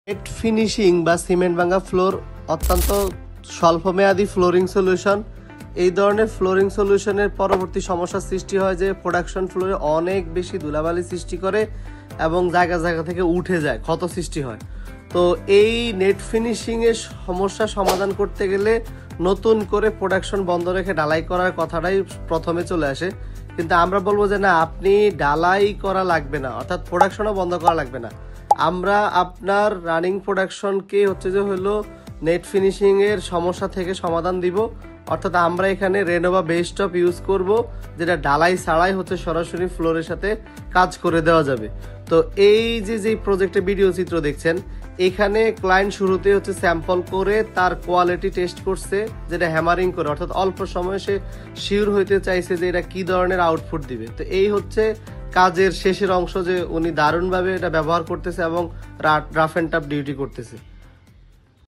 Net finishing বা cement ভাঙা floor অত্যন্ত স্বল্পমেয়াদী ফ্লোরিং সলিউশন। এই ধরনের ফ্লোরিং সলিউশনের পরবর্তী সমস্যার সৃষ্টি হয় যে প্রোডাকশন ফ্লোরে অনেক বেশি ধুলাবালি সৃষ্টি করে এবং জায়গা জায়গা থেকে উঠে যায়, ক্ষত সৃষ্টি হয়। তো এই নেট ফিনিশিংয়ের সমস্যা সমাধান করতে গেলে নতুন করে প্রোডাকশন বন্ধ রেখে ঢালাই করার কথাটাই প্রথমে চলে আসে। কিন্তু আমরা বলবো যে না, আপনি ঢালাই করা লাগবে না, অর্থাৎ প্রোডাকশনও বন্ধ করা লাগবে না। আমরা আপনার রানিং প্রোডাকশনকে হলো নেট ফিনিশিং এর সমস্যা থেকে সমাধান দিব। অর্থাৎ আমরা এখানে রেনোভা বেস টপ ইউজ করব, যেটা ঢালাই ছাড়াই সরাসরি ফ্লোরের সাথে কাজ করে দেওয়া যাবে। তো এই যে প্রজেক্টের ভিডিও চিত্র দেখছেন, এখানে ক্লায়েন্ট শুরুতে স্যাম্পল করে তার কোয়ালিটি টেস্ট করছে, যেটা হ্যামারিং করে, অর্থাৎ অল্প সময়ে সে শিওর হইতে চাইছে যে এটা কি ধরনের আউটপুট দিবে। তো এই কাজের শেষের অংশ, যে উনি দারুণভাবে এটা ব্যবহার করতেছে এবং রাফ অ্যান্ড টাফ ডিউটি করতেছে।